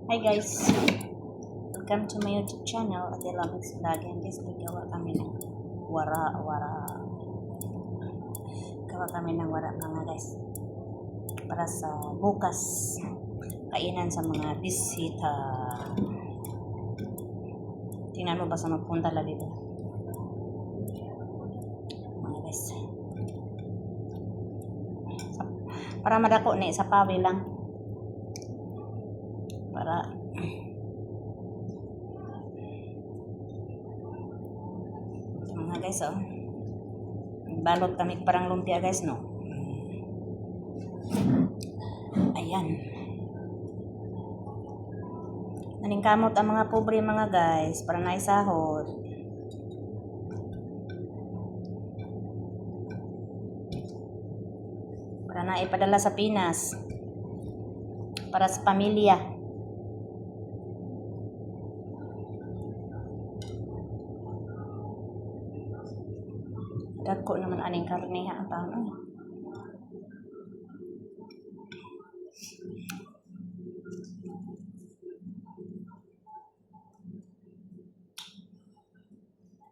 Hi guys, welcome to my YouTube channel at Lamix Vlog. And guys, gagawa kami ng gawa kami ng wara mga guys para sa bukas kainan sa mga bisita. Tingnan mo ba sa magpunta la dito mga guys, para madako ni sa pawi lang para mga guys. Balot kami parang lumpia guys, no? Ayan, naningkamot ang mga pobre mga guys para naisahod. Para naipadala sa Pinas para sa pamilya. Dagko naman aning karne ha ang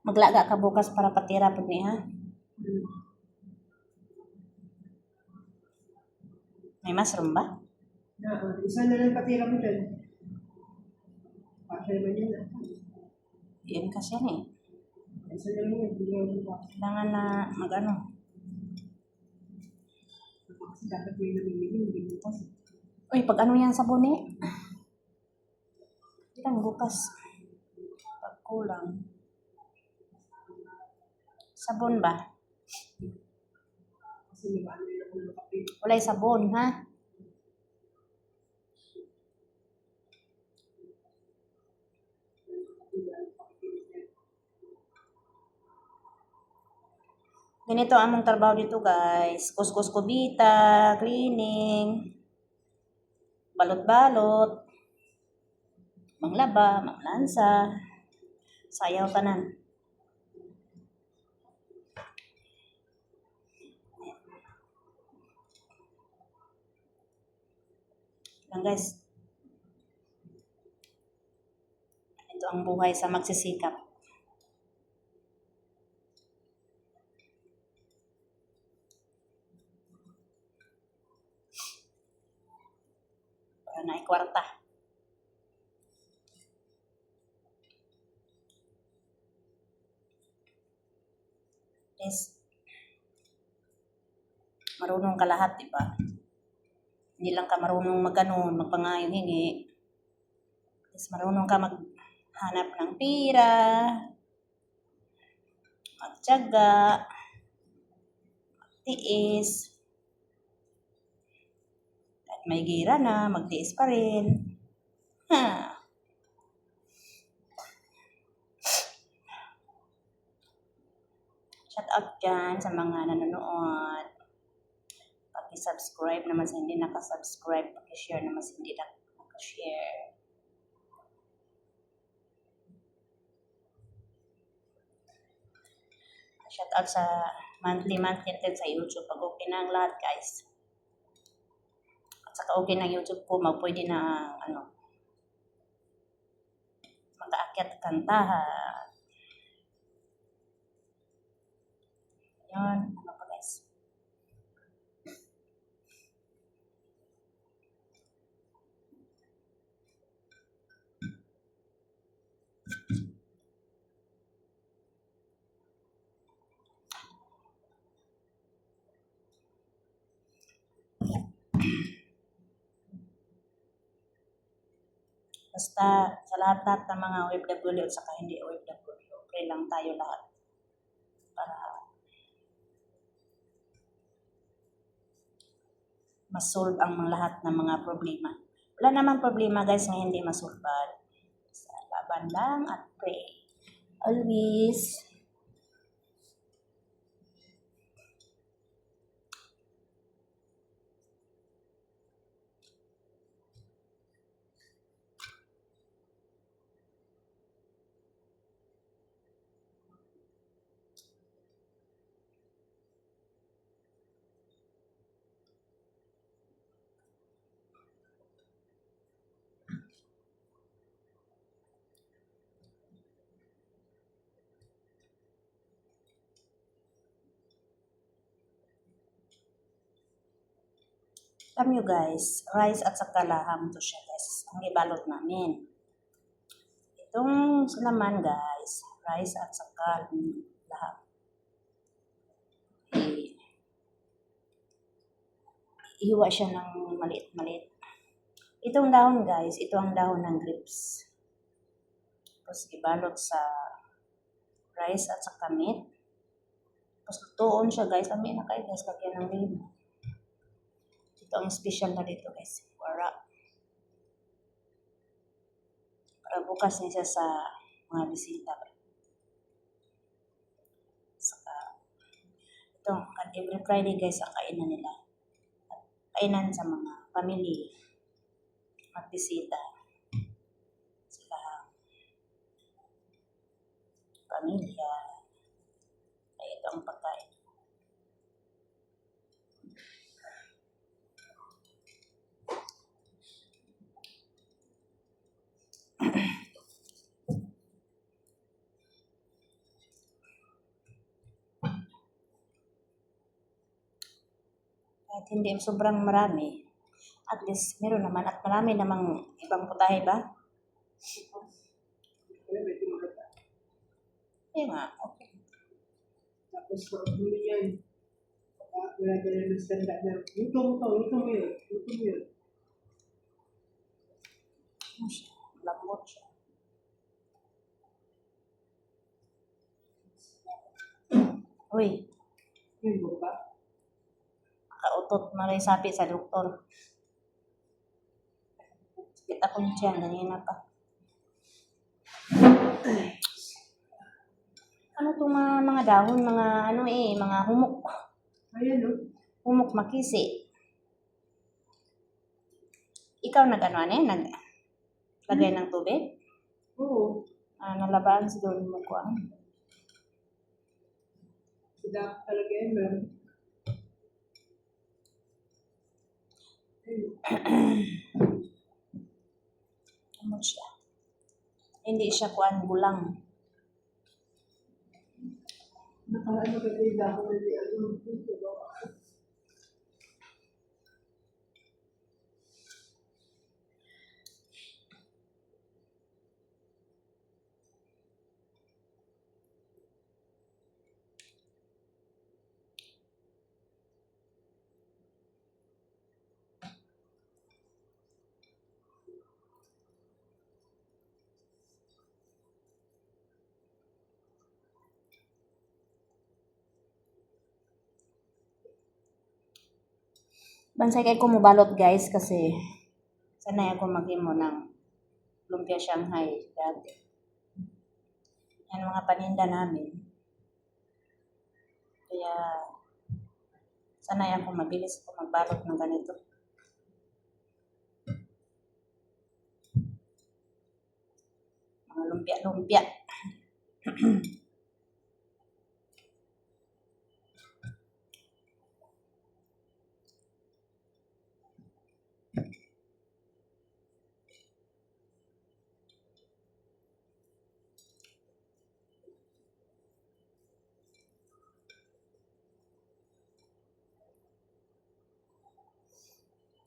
maglaga ka bukas para patira pud ni ha. May mushroom ba? Isa na lang patira mo dyan. Pasya naman yan. Yun kasi yan eh. Isa na lang yan. Kailangan na mag-ano. Kasi dapat may namimili. Hindi mo kasi. Uy, pag ano yan sabon eh. Ilang bukas. Pag kulang. Sabon ba? Kasi nag-ano yun ako ng kape. Walay sabon ha. Ganito among trabaho dito guys. Kuskus kubita, cleaning, balot-balot, manglaba, manglansa, sayaw tanan. Lang guys. Ito ang buhay sa magsisikap. Para na ikwarta. Yes. Marunong ka lahat, di ba? Hindi lang ka marunong magganon, magpangayon hingi. Yes, marunong ka maghanap ng pira, magtiyaga, magtiis. At may gira na, magtiis pa rin. Ha. Shout out dyan sa mga nanonood. Paki-subscribe naman sa hindi nakasubscribe. Paki-share naman sa hindi nakashare. Shout out sa monthly din sa YouTube. Pag okay na ang lahat guys. At saka okay na YouTube ko, pwede na mag-aakyat kantahan. Yan, ano pa guys. Basta sa lahat-lahat ng mga OFW at saka hindi OFW, okay lang tayo lahat. Para masolve ang lahat ng mga problema. Wala namang problema guys na hindi masolve. Laban lang at pray. Always. Alam nyo guys, rice at saka laham to siya guys. Ang ibalot namin. Itong laman guys, rice at saka laham. Ihiwa siya ng maliit-maliit. Itong dahon guys, ito ang dahon ng grapes. Tapos ibalot sa rice at saka meat. Tapos lutoon siya guys. Kami na kayo guys, kagyan ng limo. Ito ang special na dito guys. Para bukas niya siya sa mga bisita. Saka, ito, every Friday guys, ang kainan nila. Kainan sa mga family. Magbisita. Sila, pamilya. Ay, ito ang pagkain. Kahit hindi sobrang marami, at least meron naman at marami namang ibang putahe ba? Kaya medyo maganda. Kaya nga, okay. Tapos maabuli yan. Wala ka na ng standard na, luto mo yun. Ano siya? Lambot siya. Uy, Yun mo ba? kautot maray sapi sa doktor. Sakit akong tiyan, ganyan pa. Ano itong mga dahon, mga humok. Ayan no? Humok makisi. Ikaw naglagay ng tubig? Oo. Nalabaan siguro mo ko. Sila talaga yan meron. Ano siya? Hindi siya bulang. Nakaano ka kayo dahon na di ano. Bansay kay ko mubalot guys kasi sanay ako maghimo ng lumpia Shanghai dati. Yan mga paninda namin. Kaya sanay ako mabilis ako magbalot ng ganito. Mga lumpia-lumpia.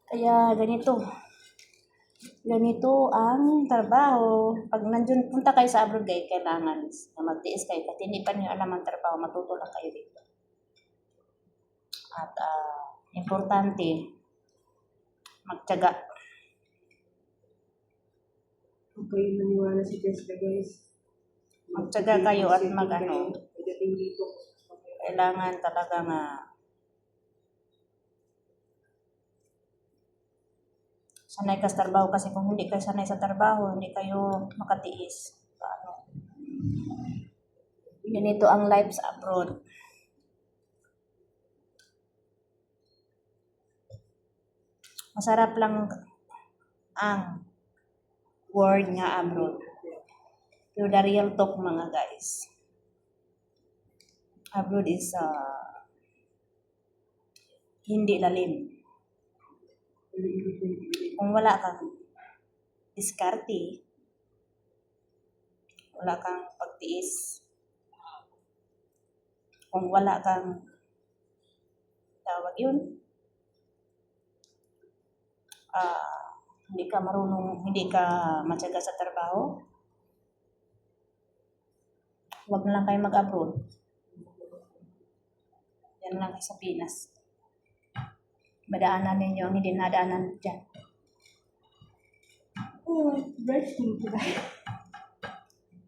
Kaya ganito ang trabaho. Pag nandun, punta kayo sa abroad guys, kailangan na magtiis kayo. At hindi pa niyo alam ang trabaho, matuto lang kayo dito. At importante, magtiyaga. Huwag kayo naniwala si Jessica guys. Magtiyaga kayo at mag-ano. Pagdating dito. Kailangan talaga sanay ka sa trabaho kasi kung hindi kayo sanay sa trabaho, hindi kayo makatiis. Paano? Ganito ang life sa abroad. Masarap lang ang word nga abroad. Pero the real talk mga guys. Abroad is hindi lalim. Kung wala kang diskarte, wala kang pagtiis, kung wala kang tawag yun, hindi ka marunong, hindi ka matyaga sa trabaho, huwag na lang kayo mag-abroad. Yan lang kayo sa Pinas. Madaanan ninyo ang hindi nadaanan dyan. Blessing ko ba?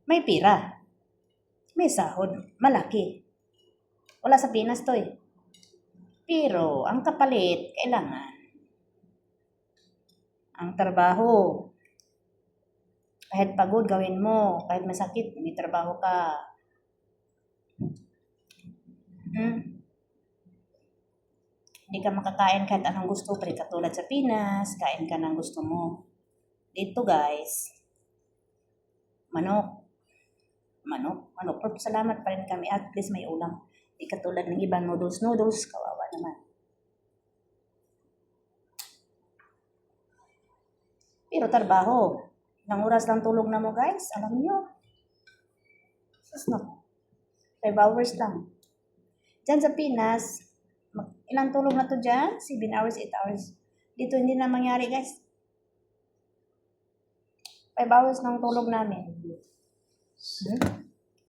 May pira. May sahod. Malaki. Wala sa Pinas to eh. Pero, ang kapalit, kailangan. Ang trabaho. Kahit pagod, gawin mo. Kahit masakit, may trabaho ka. Hindi ka makakain kahit anong gusto, pero katulad sa Pinas, kain ka ng gusto mo. Dito guys, manok. Pero salamat pa rin kami, at least may ulam. Hindi katulad ng ibang noodles, kawawa naman. Pero trabaho, ilang oras lang tulog na mo guys, alam nyo. Sus no, 5 hours lang. Diyan sa Pinas, ilang tulog na to dyan? 7 hours, 8 hours. Dito hindi na mangyari guys. 5 hours ng tulog namin.